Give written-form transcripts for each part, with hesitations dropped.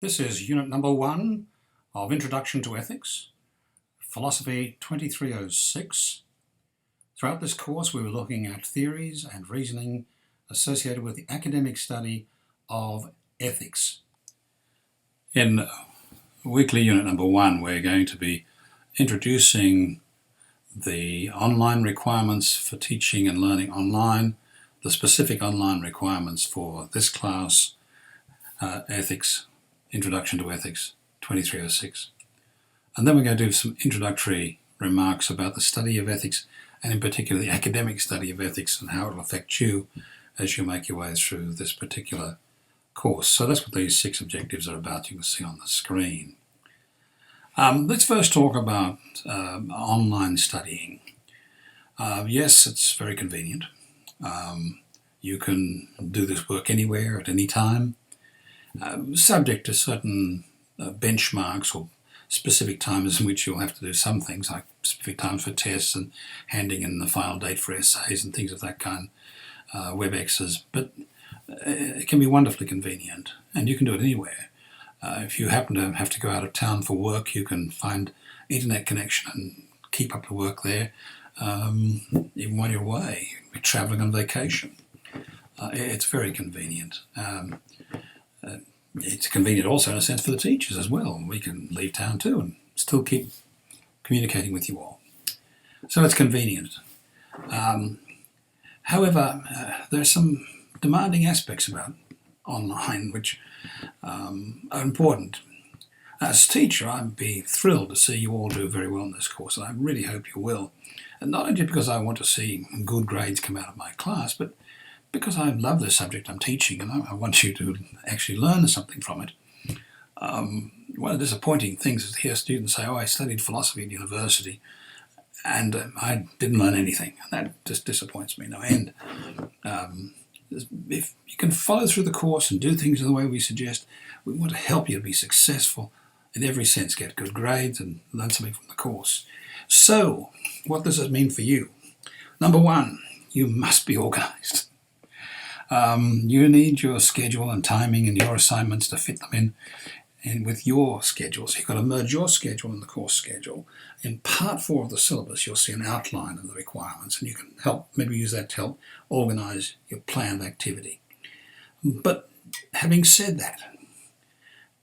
This is unit number 1 of Introduction to Ethics, Philosophy 2306. Throughout this course we were looking at theories and reasoning associated with the academic study of ethics. In weekly unit number 1 we're going to be introducing the online requirements for teaching and learning online, the specific online requirements for this class, Ethics, Introduction to Ethics 2306. And then we're going to do some introductory remarks about the study of ethics, and in particular the academic study of ethics and how it will affect you as you make your way through this particular course. So that's what these 6 objectives are about. You can see on the screen. Let's first talk about online studying. Yes, it's very convenient. You can do this work anywhere at any time. Subject to certain benchmarks or specific times in which you'll have to do some things, like specific times for tests and handing in the final date for essays and things of that kind, WebExes, but it can be wonderfully convenient and you can do it anywhere. If you happen to have to go out of town for work, you can find internet connection and keep up the work there, even while you're away, you're travelling on vacation. It's very convenient. It's convenient also in a sense for the teachers as well. We can leave town too and still keep communicating with you all. So it's convenient. However, there are some demanding aspects about online which are important. As a teacher, I'd be thrilled to see you all do very well in this course, and I really hope you will. And not only because I want to see good grades come out of my class, but because I love the subject I'm teaching and I want you to actually learn something from it. One of the disappointing things is to hear students say, I studied philosophy at university and I didn't learn anything. And that just disappoints me no end. If you can follow through the course and do things in the way we suggest, we want to help you to be successful in every sense, get good grades and learn something from the course. So, what does this mean for you? Number 1, you must be organised. You need your schedule and timing and your assignments to fit them in with your schedule. So you've got to merge your schedule and the course schedule. In part 4 of the syllabus, you'll see an outline of the requirements, and you can maybe use that to help organise your planned activity. But having said that,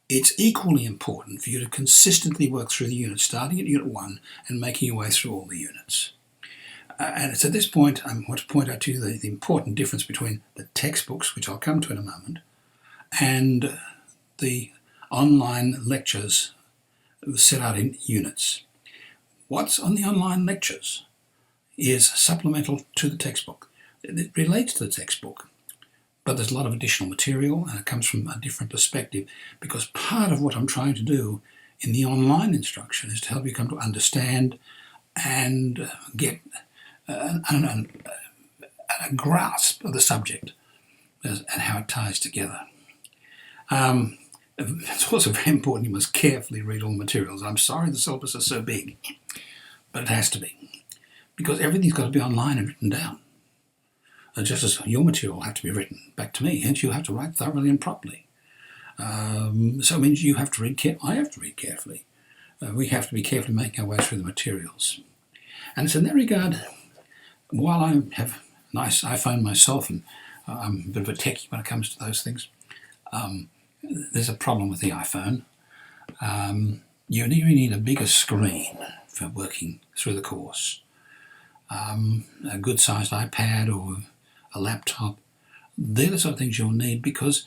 it's equally important for you to consistently work through the unit, starting at Unit 1 and making your way through all the units. And it's at this point I want to point out to you the important difference between the textbooks, which I'll come to in a moment, and the online lectures set out in units. What's on the online lectures is supplemental to the textbook. It relates to the textbook, but there's a lot of additional material and it comes from a different perspective, because part of what I'm trying to do in the online instruction is to help you come to understand and get a grasp of the subject and how it ties together. It's also very important you must carefully read all the materials. I'm sorry the syllabus is so big, but it has to be, because everything's got to be online and written down. Just as your material will have to be written back to me, and you have to write thoroughly and properly. So it means you have to read I have to read carefully. We have to be carefully making our way through the materials. And it's in that regard, while I have a nice iPhone myself, and I'm a bit of a techie when it comes to those things, there's a problem with the iPhone. You really need a bigger screen for working through the course. A good-sized iPad or a laptop, they're the sort of things you'll need, because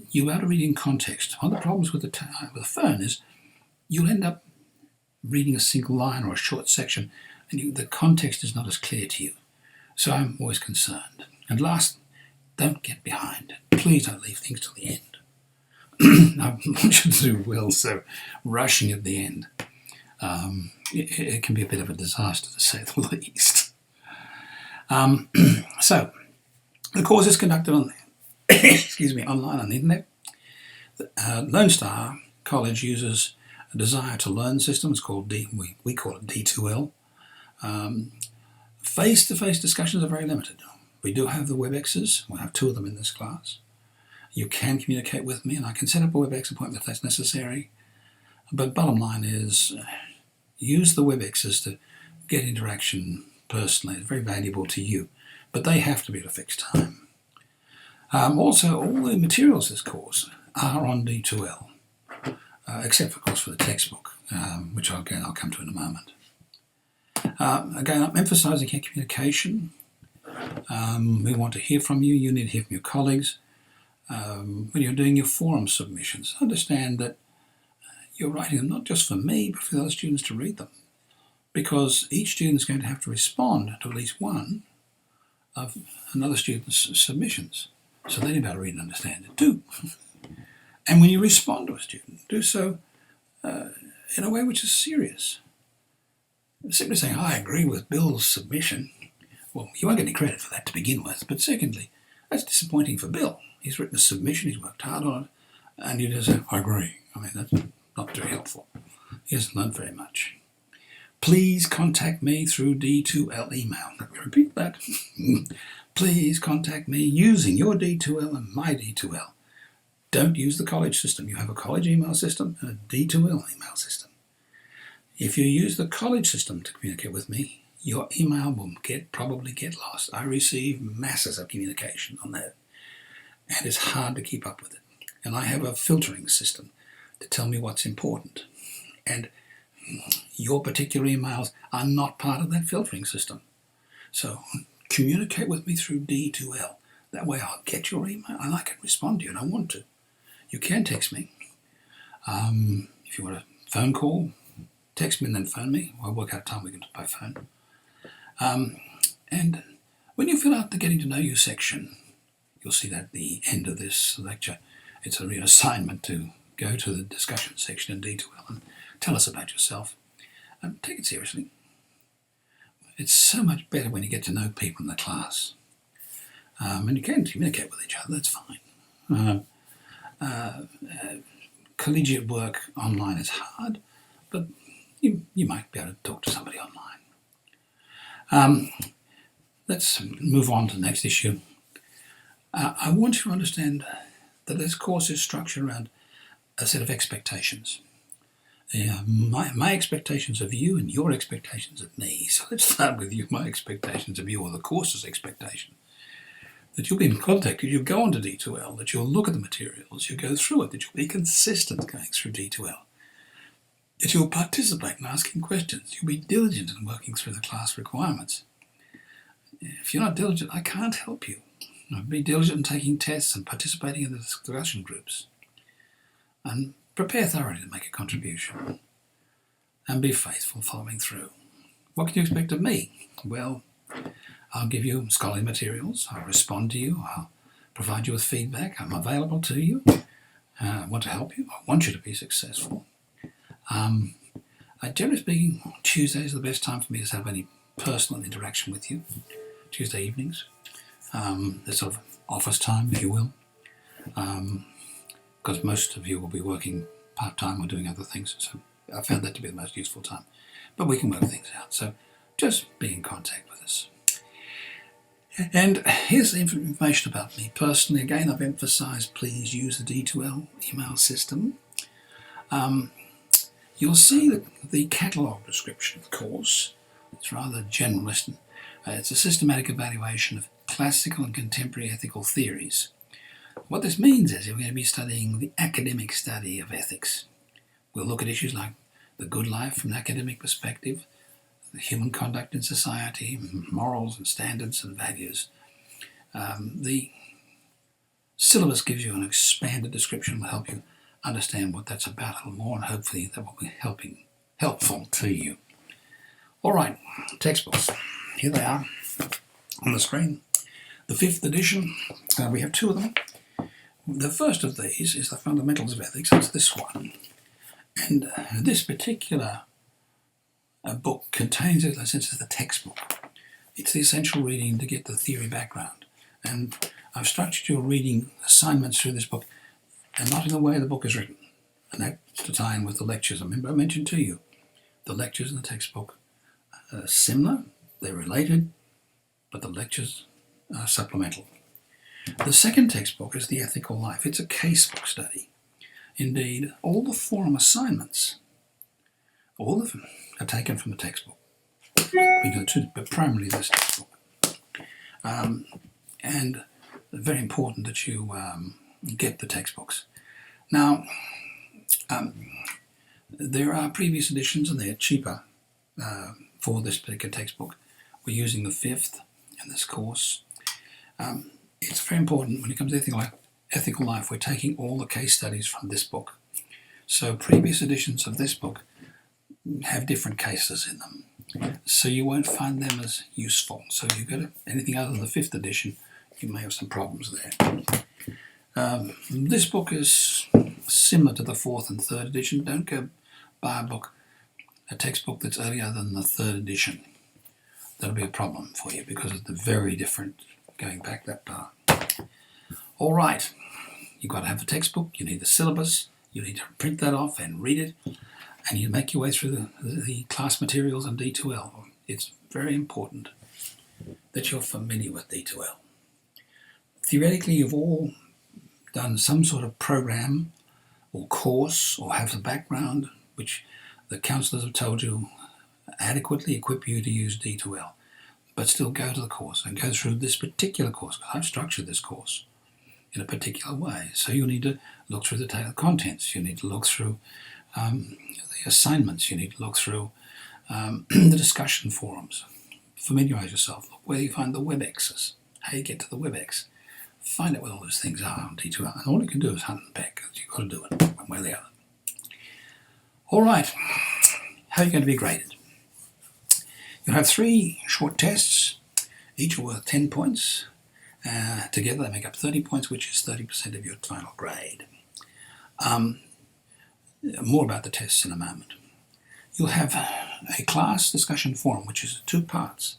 you'll be able to read in context. One of the problems with the phone is you'll end up reading a single line or a short section, and the context is not as clear to you. So I'm always concerned. And last, don't get behind. Please don't leave things till the end. I want you to do well, so rushing at the end, it can be a bit of a disaster, to say the least. So, the course is conducted on, online on the internet. Lone Star College uses a Desire to Learn system. It's called we call it D2L. Face-to-face discussions are very limited. We do have the WebExes. We'll have 2 of them in this class. You can communicate with me, and I can set up a WebEx appointment if that's necessary. But bottom line is, use the WebExes to get interaction personally. It's very valuable to you, but they have to be at a fixed time. Also, all the materials of this course are on D2L, except, of course, for the textbook, which I'll come to in a moment. Again, I'm emphasising communication. We want to hear from you. You need to hear from your colleagues. When you're doing your forum submissions, understand that you're writing them not just for me, but for the other students to read them. Because each student is going to have to respond to at least one of another student's submissions. So they need to read and understand it too. And when you respond to a student, do so in a way which is serious. Simply saying, I agree with Bill's submission, well, you won't get any credit for that to begin with. But secondly, that's disappointing for Bill. He's written a submission, he's worked hard on it, and you just say, I agree. I mean, that's not very helpful. He hasn't learned very much. Please contact me through D2L email. Let me repeat that. Please contact me using your D2L and my D2L. Don't use the college system. You have a college email system and a D2L email system. If you use the college system to communicate with me, your email will probably get lost. I receive masses of communication on that, and it's hard to keep up with it. And I have a filtering system to tell me what's important. And your particular emails are not part of that filtering system. So communicate with me through D2L. That way I'll get your email and I can respond to you, and I want to. You can text me. If you want a phone call, text me and then phone me. I'll work out a time we can do by phone. And when you fill out the Getting to Know You section, you'll see that at the end of this lecture. It's a real assignment to go to the discussion section in D2L and tell us about yourself. Take it seriously. It's so much better when you get to know people in the class. And you can communicate with each other, that's fine. Collegiate work online is hard, but you might be able to talk to somebody online. Let's move on to the next issue. I want you to understand that this course is structured around a set of expectations. My expectations of you and your expectations of me. So let's start with you, my expectations of you, or the course's expectation. That you'll be in contact, that you'll go onto D2L, that you'll look at the materials, you'll go through it, that you'll be consistent going through D2L, that you'll participate in asking questions, you'll be diligent in working through the class requirements. If you're not diligent, I can't help you. Be diligent in taking tests and participating in the discussion groups. And prepare thoroughly to make a contribution. And be faithful following through. What can you expect of me? Well, I'll give you scholarly materials, I'll respond to you, I'll provide you with feedback, I'm available to you, I want to help you, I want you to be successful. Generally speaking, Tuesday is the best time for me to have any personal interaction with you, Tuesday evenings. It's sort of office time, if you will, because most of you will be working part-time or doing other things, so I found that to be the most useful time. But we can work things out, so just be in contact with us. And here's the information about me personally. Again, I've emphasised, please use the D2L email system. You'll see the catalogue description of the course. It's rather generalist. It's a systematic evaluation of classical and contemporary ethical theories. What this means is you're going to be studying the academic study of ethics. We'll look at issues like the good life from an academic perspective, the human conduct in society, morals and standards and values. The syllabus gives you an expanded description, will help you understand what that's about a little more, and hopefully that will be helpful to you. All right, textbooks. Here they are on the screen. The 5th edition, we have 2 of them. The first of these is the Fundamentals of Ethics. It's this one. And this particular book contains, in a sense, the textbook. It's the essential reading to get the theory background. And I've structured your reading assignments through this book, and not in the way the book is written. And that's to tie in with the lectures. I remember I mentioned to you, the lectures in the textbook are similar, they're related, but the lectures are supplemental. The second textbook is The Ethical Life. It's a casebook study. Indeed, all the forum assignments, all of them are taken from the textbook. But primarily this textbook. And very important that you get the textbooks. Now, there are previous editions and they're cheaper for this particular textbook. We're using the 5th in this course. It's very important when it comes to ethical life, we're taking all the case studies from this book. So previous editions of this book have different cases in them. So you won't find them as useful. So if you go to anything other than the 5th edition, you may have some problems there. This book is similar to the 4th and 3rd edition. Don't go buy a textbook that's earlier than the 3rd edition. That'll be a problem for you because it's very different going back that far. All right, you've got to have the textbook, you need the syllabus, you need to print that off and read it, and you make your way through the class materials on D2L. It's very important that you're familiar with D2L. Theoretically, you've all done some sort of program or course or have the background which the counsellors have told you adequately equip you to use D2L. But still go to the course and go through this particular course, because I've structured this course in a particular way. So you need to look through the table of contents, you need to look through the assignments, you need to look through the discussion forums. Familiarise yourself, look where you find the WebExes, how you get to the WebEx. Find out what all those things are on D2L, and all you can do is hunt and peck, because you've got to do it one way or the other. All right, how are you going to be graded? You'll have 3 short tests, each are worth 10 points. Together they make up 30 points, which is 30% of your final grade. More about the tests in a moment. You'll have a class discussion forum, which is 2 parts.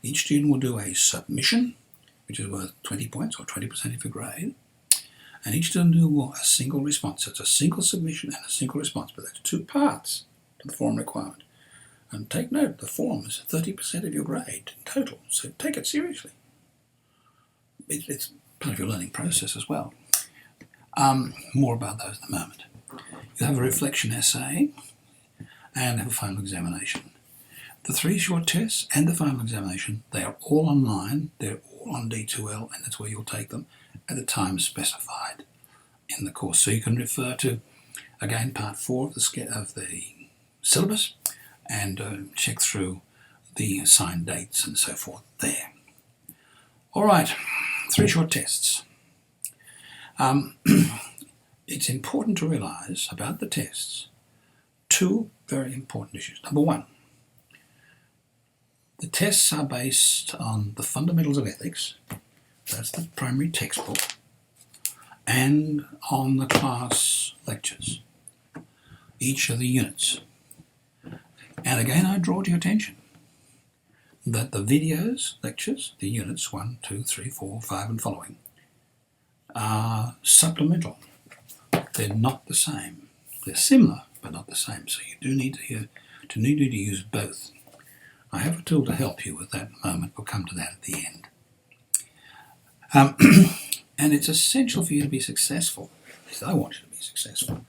Each student will do a submission, which is worth 20 points or 20% of your grade. And each student will do a single response. So it's a single submission and a single response, but that's 2 parts to the forum requirement. And take note, the forum is 30% of your grade in total, so take it seriously. It's part of your learning process as well. More about those in a moment. You'll have a reflection essay and have a final examination. The 3 short tests and the final examination, they are all online, they're all on D2L, and that's where you'll take them at the time specified in the course. So you can refer to, again, part 4 of the syllabus, and check through the assigned dates and so forth there. All right, 3 short tests. It's important to realise about the tests 2 very important issues. Number 1, the tests are based on the fundamentals of ethics, that's the primary textbook, and on the class lectures, each of the units. And again, I draw to your attention that the videos, lectures, the units 1, 2, 3, 4, 5 and following, are supplemental. They're not the same. They're similar, but not the same. So you do need to use both. I have a tool to help you with that in a moment. We'll come to that at the end. And it's essential for you to be successful. At least I want you to be successful.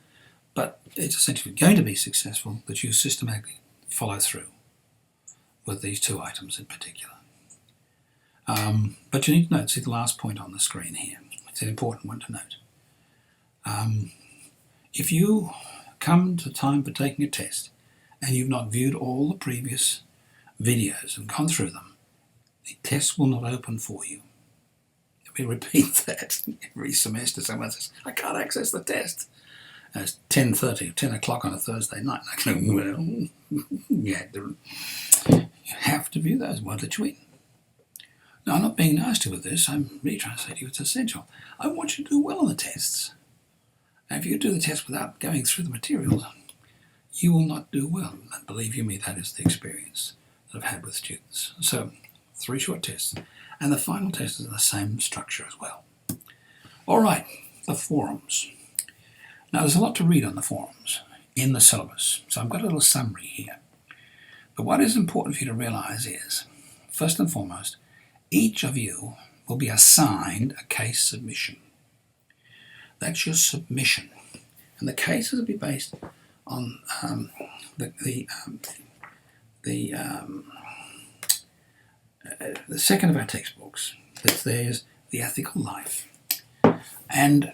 But it's essentially going to be successful that you systematically follow through with these 2 items in particular. But you need to note, see the last point on the screen here. It's an important one to note. If you come to time for taking a test and you've not viewed all the previous videos and gone through them, the test will not open for you. We repeat that every semester. Someone says, I can't access the test. And it's 10:30, 10 o'clock on a Thursday night. I go, well, you have to view those. Won't let you in. Now, I'm not being nasty with this. I'm really trying to say to you it's essential. I want you to do well on the tests. And if you do the test without going through the materials, you will not do well. And believe you me, that is the experience that I've had with students. So, 3 short tests. And the final test is in the same structure as well. All right, the forums. Now, there's a lot to read on the forums in the syllabus. So I've got a little summary here. But what is important for you to realise is, first and foremost, each of you will be assigned a case submission. That's your submission. And the cases will be based on the second of our textbooks. There's The Ethical Life. And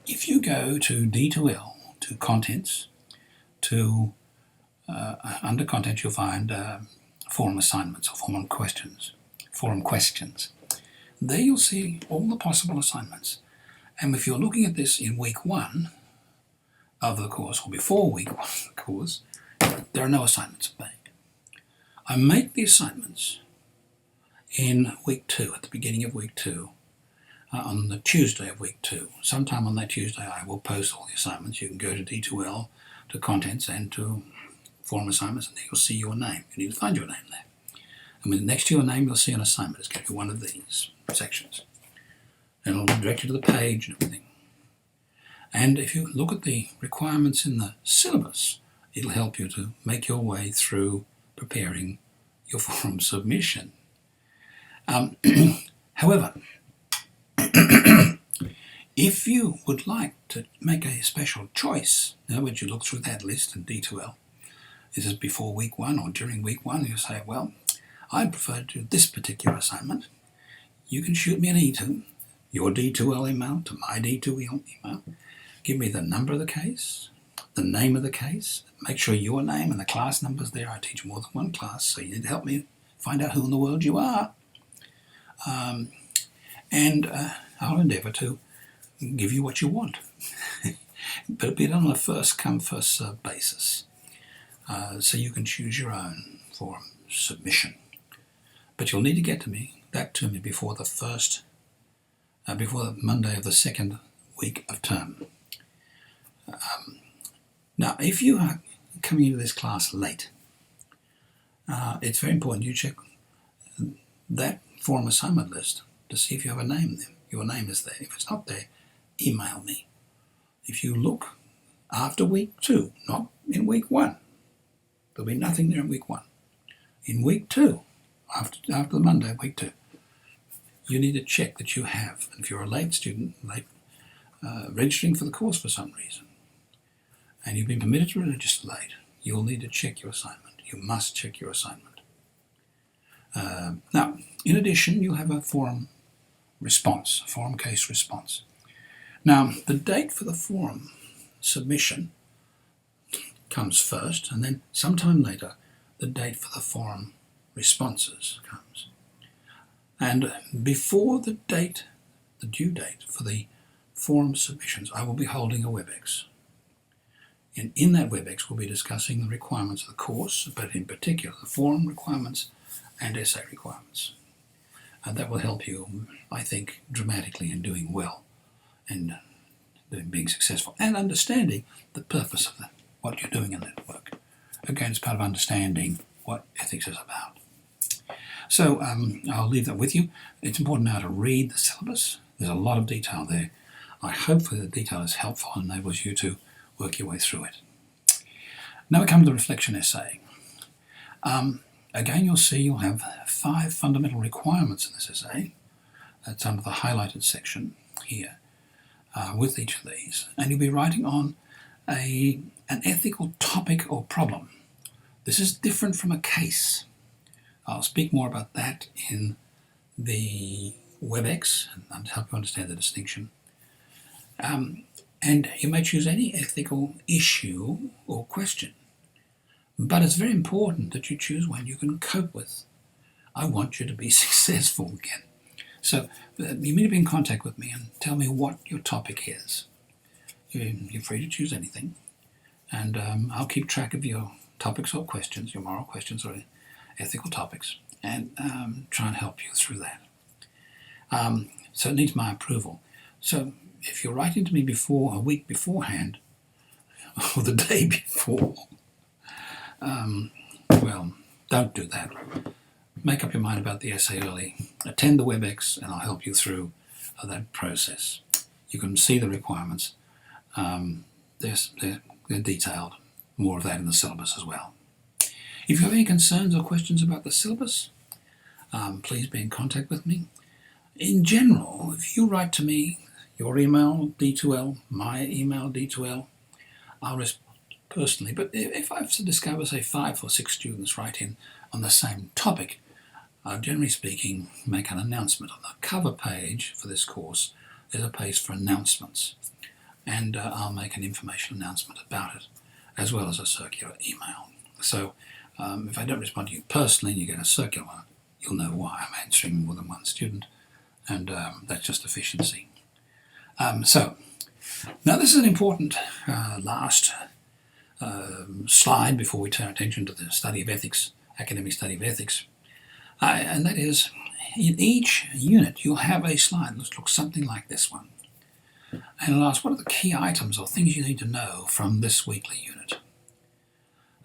if you go to D2L, to Contents, to under Contents you'll find Forum Assignments or Forum Questions. There you'll see all the possible assignments. And if you're looking at this in week 1 of the course, or before week 1 of the course, there are no assignments made. I make the assignments in week 2, at the beginning of week 2, on the Tuesday of week 2. Sometime on that Tuesday I will post all the assignments. You can go to D2L, to Contents, and to Forum Assignments, and there you'll see your name. You need to find your name there. And next to your name you'll see an assignment. It's going to be one of these sections. And it'll direct you to the page and everything. And if you look at the requirements in the syllabus, it'll help you to make your way through preparing your forum submission. However, if you would like to make a special choice, in other words, you look through that list in D2L, this is before week 1 or during week 1, you say, well, I'd prefer to do this particular assignment. You can shoot me an E2, your D2L email to my D2L email. Give me the number of the case, the name of the case, make sure your name and the class number's there. I teach more than one class, so you need to help me find out who in the world you are. I'll endeavour to give you what you want. But it'll be done on a first-come, first-served basis. So you can choose your own forum submission. But you'll need to get that to me before the Monday of the second week of term. Now, if you are coming into this class late, it's very important you check that forum assignment list to see if you have a name there. Your name is there. If it's not there, email me. If you look after week 2, not in week 1, there'll be nothing there in week 1. In week 2, after the Monday, week 2, you need to check that you have. And if you're a late student, registering for the course for some reason, and you've been permitted to register late, you'll need to check your assignment. You must check your assignment. Now, in addition, you'll have a forum response, a forum case response. Now, the date for the forum submission comes first, and then sometime later, the date for the forum responses comes. And before the due date for the forum submissions, I will be holding a WebEx. And in that WebEx, we'll be discussing the requirements of the course, but in particular, the forum requirements and essay requirements. And that will help you, I think, dramatically in doing well and being successful and understanding the purpose of what you're doing in that work. Again, it's part of understanding what ethics is about. So I'll leave that with you. It's important now to read the syllabus. There's a lot of detail there. I hope that the detail is helpful and enables you to work your way through it. Now we come to the reflection essay. Again, you'll have 5 fundamental requirements in this essay. That's under the highlighted section here with each of these. And you'll be writing on an ethical topic or problem. This is different from a case. I'll speak more about that in the WebEx and help you understand the distinction. And you may choose any ethical issue or question. But it's very important that you choose one you can cope with. I want you to be successful again. So you need to be in contact with me and tell me what your topic is. You're free to choose anything. And I'll keep track of your topics or questions, your moral questions or ethical topics, and try and help you through that. So it needs my approval. So if you're writing to me a week beforehand, or the day before, well, don't do that. Make up your mind about the essay early. Attend the WebEx and I'll help you through that process. You can see the requirements. They're detailed. More of that in the syllabus as well. If you have any concerns or questions about the syllabus, please be in contact with me. in general, if you write to me, your email D2L, my email D2L, I'll respond personally. But if I've to discover, say, 5 or 6 students write in on the same topic, I'll generally speaking make an announcement. On the cover page for this course, there's a page for announcements, and I'll make an information announcement about it, as well as a circular email. So if I don't respond to you personally and you get a circular one, you'll know why. I'm answering more than one student, and that's just efficiency. So now this is an important last slide before we turn attention to the study of ethics, academic study of ethics, and that is, in each unit you'll have a slide that looks something like this one, and it'll ask what are the key items or things you need to know from this weekly unit.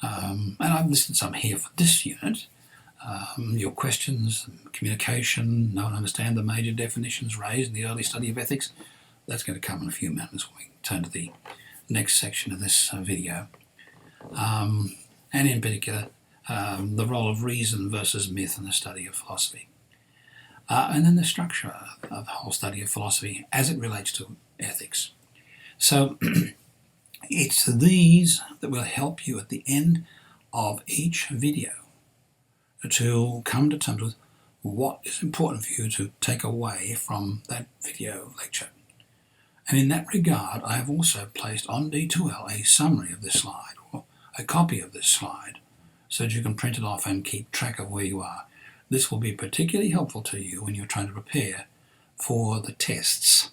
And I've listed some here for this unit. Your questions, communication, know and understand the major definitions raised in the early study of ethics. That's going to come in a few minutes when we turn to the next section of this video. And in particular, the role of reason versus myth in the study of philosophy. And then the structure of the whole study of philosophy as it relates to ethics. So it's these that will help you at the end of each video to come to terms with what is important for you to take away from that video lecture. And in that regard, I have also placed on D2L a summary of this slide, or a copy of this slide, so that you can print it off and keep track of where you are. This will be particularly helpful to you when you're trying to prepare for the tests.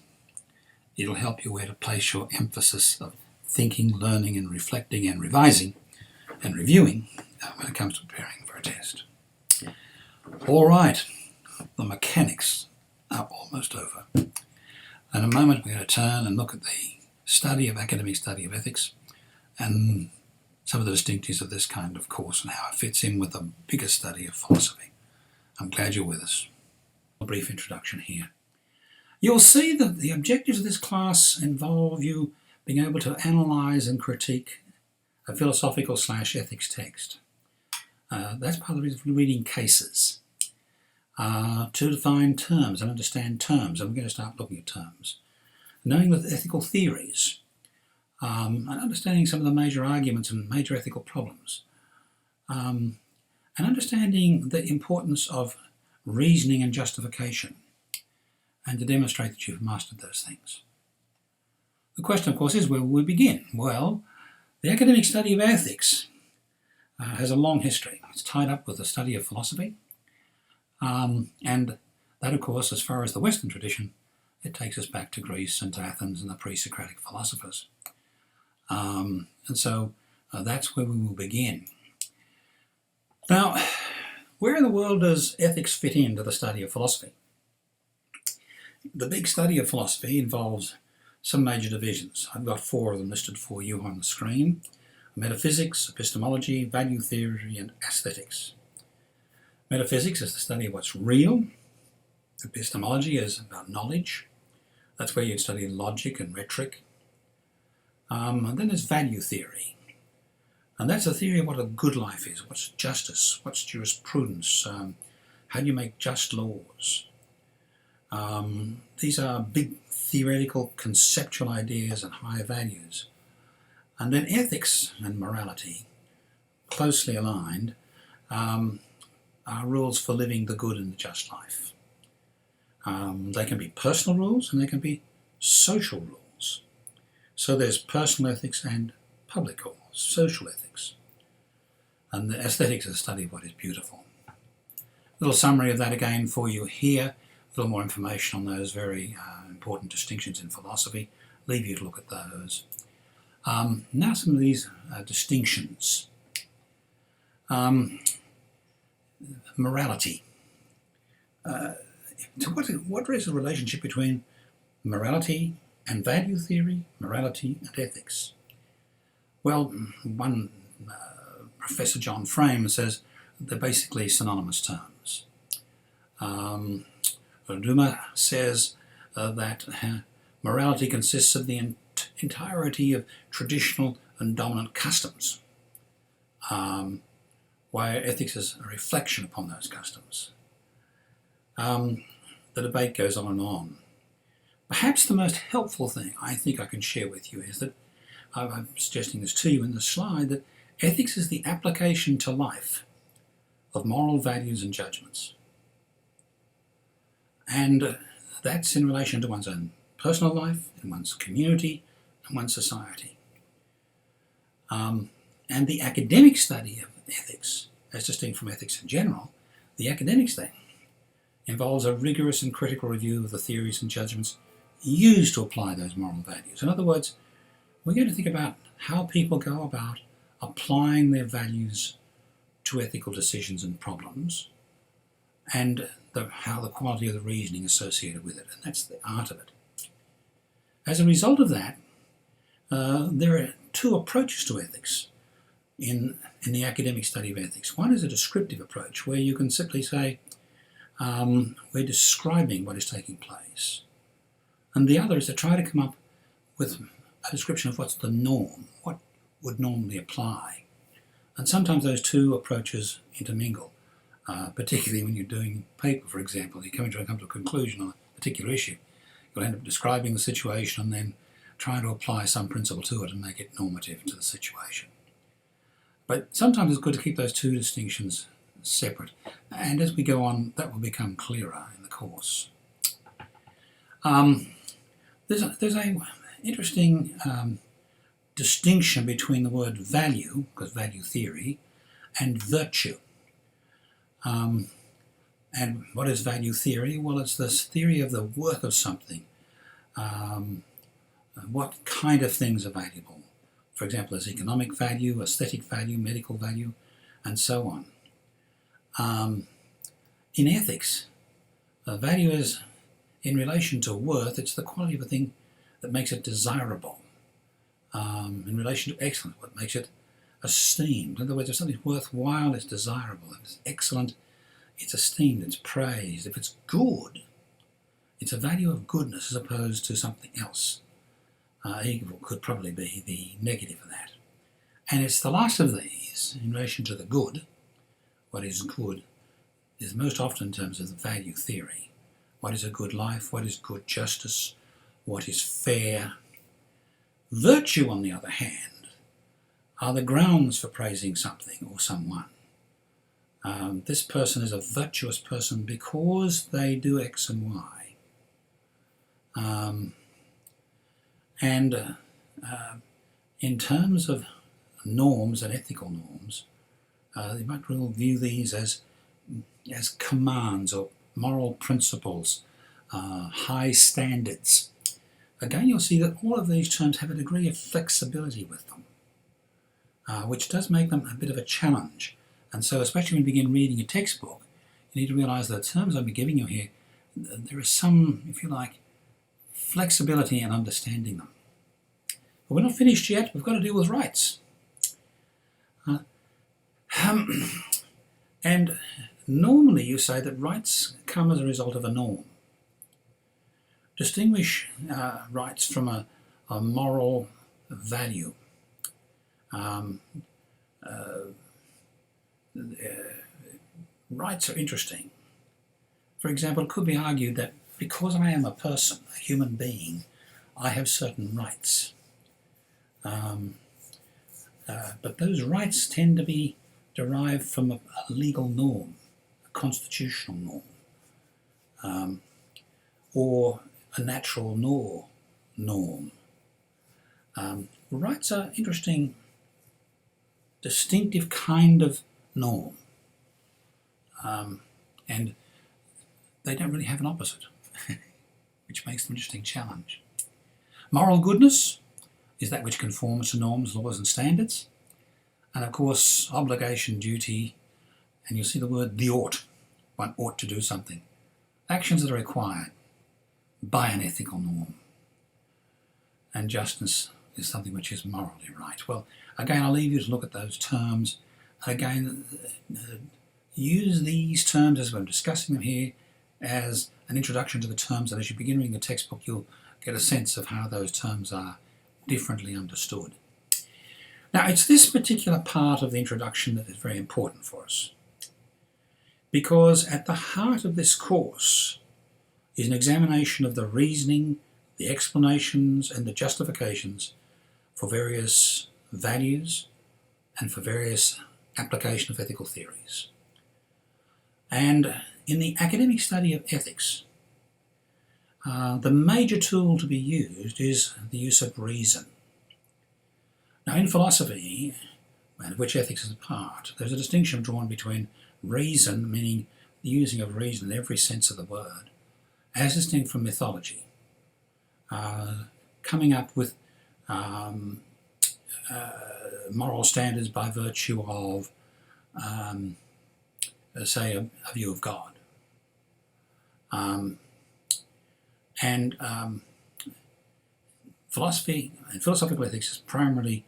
It'll help you where to place your emphasis of thinking, learning, and reflecting, and revising, and reviewing when it comes to preparing for a test. All right, the mechanics are almost over. In a moment, we're going to turn and look at the study of academic study of ethics and some of the distinctives of this kind of course and how it fits in with the bigger study of philosophy. I'm glad you're with us. A brief introduction here. You'll see that the objectives of this class involve you being able to analyse and critique a philosophical / ethics text. That's part of the reason for reading cases. To define terms and understand terms, and we're going to start looking at terms. Knowing the ethical theories, and understanding some of the major arguments and major ethical problems, and understanding the importance of reasoning and justification, and to demonstrate that you've mastered those things. The question, of course, is where will we begin? Well, the academic study of ethics has a long history. It's tied up with the study of philosophy, and that, of course, as far as the Western tradition, it takes us back to Greece and to Athens and the pre-Socratic philosophers. And so that's where we will begin. Now, where in the world does ethics fit into the study of philosophy? The big study of philosophy involves some major divisions. I've got 4 of them listed for you on the screen: metaphysics, epistemology, value theory, and aesthetics. Metaphysics is the study of what's real. Epistemology is about knowledge. That's where you'd study logic and rhetoric. And then there's value theory. And that's a theory of what a good life is, what's justice, what's jurisprudence, how do you make just laws. These are big theoretical, conceptual ideas and higher values. And then ethics and morality, closely aligned, are rules for living the good and the just life. They can be personal rules and they can be social rules. So there's personal ethics and public or social ethics. And the aesthetics is a study of what is beautiful. A little summary of that again for you here. A little more information on those very important distinctions in philosophy. Leave you to look at those. Now some of these distinctions. Morality. What is the relationship between morality and value theory, morality and ethics? Well, one Professor John Frame says they're basically synonymous terms. Dumas says that morality consists of the entirety of traditional and dominant customs, while ethics is a reflection upon those customs. the debate goes on and on. Perhaps the most helpful thing I think I can share with you is that I'm suggesting this to you in the slide, that ethics is the application to life of moral values and judgments. And that's in relation to one's own personal life, in one's community, and one's society. And the academic study of ethics, as distinct from ethics in general, the academic study involves a rigorous and critical review of the theories and judgments used to apply those moral values. In other words, we're going to think about how people go about applying their values to ethical decisions and problems, and how the quality of the reasoning associated with it, and that's the art of it. As a result of that, there are two approaches to ethics in the academic study of ethics. One is a descriptive approach, where you can simply say, we're describing what is taking place. And the other is to try to come up with a description of what's the norm, what would normally apply. And sometimes those two approaches intermingle, particularly when you're doing a paper, for example. You come to a conclusion on a particular issue. You'll end up describing the situation and then trying to apply some principle to it and make it normative to the situation. But sometimes it's good to keep those two distinctions separate. And as we go on, that will become clearer in the course. There's a interesting distinction between the word value, because value theory, and virtue. And what is value theory? Well, it's this theory of the worth of something. What kind of things are valuable? For example, there's economic value, aesthetic value, medical value, and so on. In ethics, value is in relation to worth. It's the quality of a thing that makes it desirable. In relation to excellence, what makes it esteemed. In other words, if something's worthwhile, it's desirable. If it's excellent, it's esteemed, it's praised. If it's good, it's a value of goodness as opposed to something else. Evil could probably be the negative of that. And it's the last of these, in relation to the good, what is good, is most often in terms of the value theory. What is a good life? What is good justice? What is fair? Virtue, on the other hand, are the grounds for praising something or someone. This person is a virtuous person because they do X and Y. In terms of norms and ethical norms, you might well view these as commands or moral principles, high standards. Again, you'll see that all of these terms have a degree of flexibility with them, which does make them a bit of a challenge. And so, especially when you begin reading a textbook, you need to realise that the terms I'll be giving you here, there is some, if you like, flexibility in understanding them. But we're not finished yet. We've got to deal with rights. And normally you say that rights come as a result of a norm. Distinguish rights from a moral value. Rights are interesting. For example, it could be argued that because I am a person, a human being, I have certain rights. But those rights tend to be derived from a legal norm, a constitutional norm, or a natural norm. Rights are interesting, distinctive kind of norm, and they don't really have an opposite, which makes them an interesting challenge. Moral goodness is that which conforms to norms, laws and standards. And of course, obligation, duty, and you'll see the word the ought. One ought to do something. Actions that are required by an ethical norm. And justice is something which is morally right. Well, again, I'll leave you to look at those terms. Again, use these terms as we're discussing them here as an introduction to the terms, and as you begin reading the textbook, you'll get a sense of how those terms are differently understood. Now, it's this particular part of the introduction that is very important for us, because at the heart of this course is an examination of the reasoning, the explanations and the justifications for various values and for various application of ethical theories. And in the academic study of ethics, the major tool to be used is the use of reason. Now in philosophy, of which ethics is a part, there's a distinction drawn between reason, meaning the using of reason in every sense of the word, as distinct from mythology, coming up with moral standards by virtue of, say, a view of God. Philosophy and philosophical ethics is primarily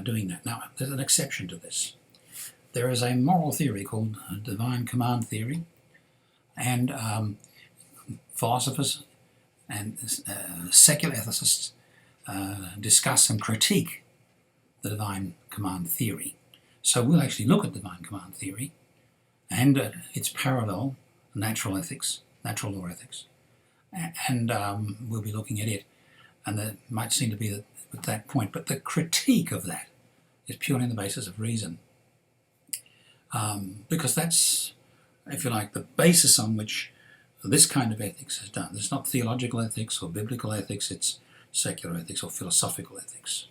doing that. Now, there's an exception to this. There is a moral theory called divine command theory, and philosophers and secular ethicists discuss and critique the divine command theory. So we'll actually look at divine command theory and its parallel, natural ethics, natural law ethics, and we'll be looking at it. And there might seem to be at that point, but the critique of that is purely on the basis of reason, because that's, if you like, the basis on which this kind of ethics is done. It's not theological ethics or biblical ethics, it's secular ethics or philosophical ethics.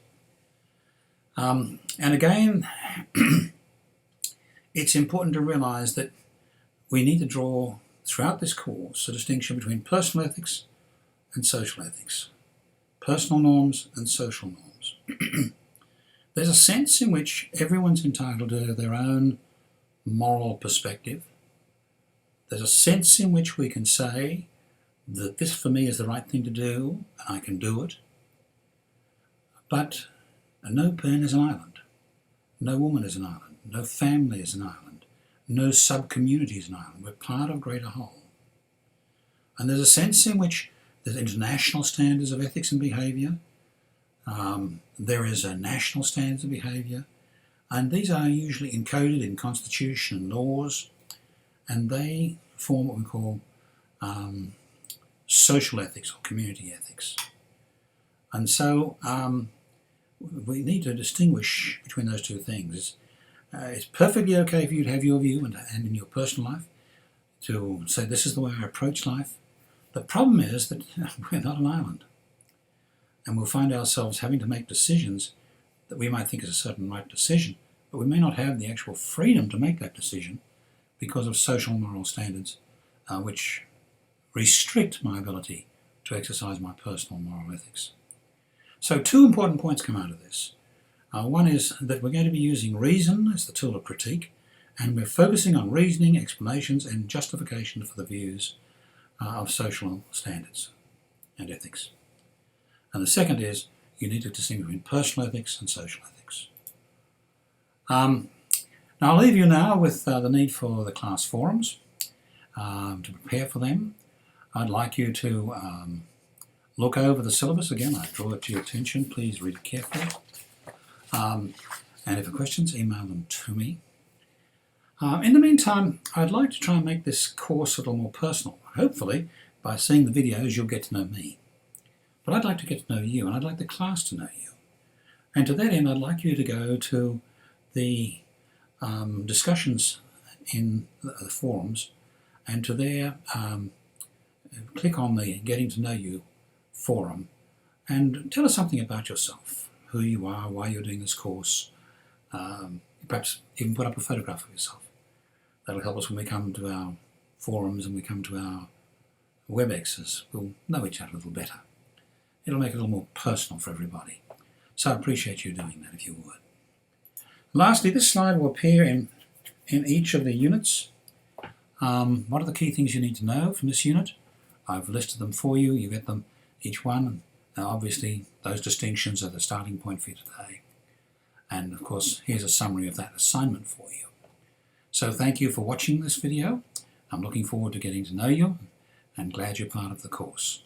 And again, it's important to realize that we need to draw throughout this course a distinction between personal ethics and social ethics, personal norms and social norms. There's a sense in which everyone's entitled to their own moral perspective. There's a sense in which we can say that this for me is the right thing to do and I can do it. But no man is an island. No woman is an island. No family is an island. No sub-community is an island. We're part of a greater whole. And there's a sense in which there's international standards of ethics and behaviour. There is a national standards of behaviour. And these are usually encoded in constitution and laws. And they form what we call social ethics or community ethics. And so we need to distinguish between those two things. It's perfectly okay for you to have your view and in your personal life to say this is the way I approach life. The problem is that we're not an island, and we'll find ourselves having to make decisions that we might think is a certain right decision, but we may not have the actual freedom to make that decision because of social moral standards which restrict my ability to exercise my personal moral ethics. So two important points come out of this. One is that we're going to be using reason as the tool of critique, and we're focusing on reasoning, explanations and justification for the views of social standards and ethics. And the second is you need to distinguish between personal ethics and social ethics. Now I'll leave you now with the need for the class forums. To prepare for them, I'd like you to look over the syllabus again. I draw it to your attention. Please read it carefully. And if you have questions, email them to me. In the meantime, I'd like to try and make this course a little more personal. Hopefully, by seeing the videos, you'll get to know me. But I'd like to get to know you, and I'd like the class to know you. And to that end, I'd like you to go to the discussions in the forums, and to there, click on the Getting to Know You forum, and tell us something about yourself, who you are, why you're doing this course. Perhaps even put up a photograph of yourself. That'll help us when we come to our forums and we come to our WebExes. We'll know each other a little better. It'll make it a little more personal for everybody. So I appreciate you doing that, if you would. Lastly, this slide will appear in each of the units. What are the key things you need to know from this unit? I've listed them for you. You get them each one. Now, obviously, those distinctions are the starting point for you today. And of course, here's a summary of that assignment for you. So thank you for watching this video. I'm looking forward to getting to know you and glad you're part of the course.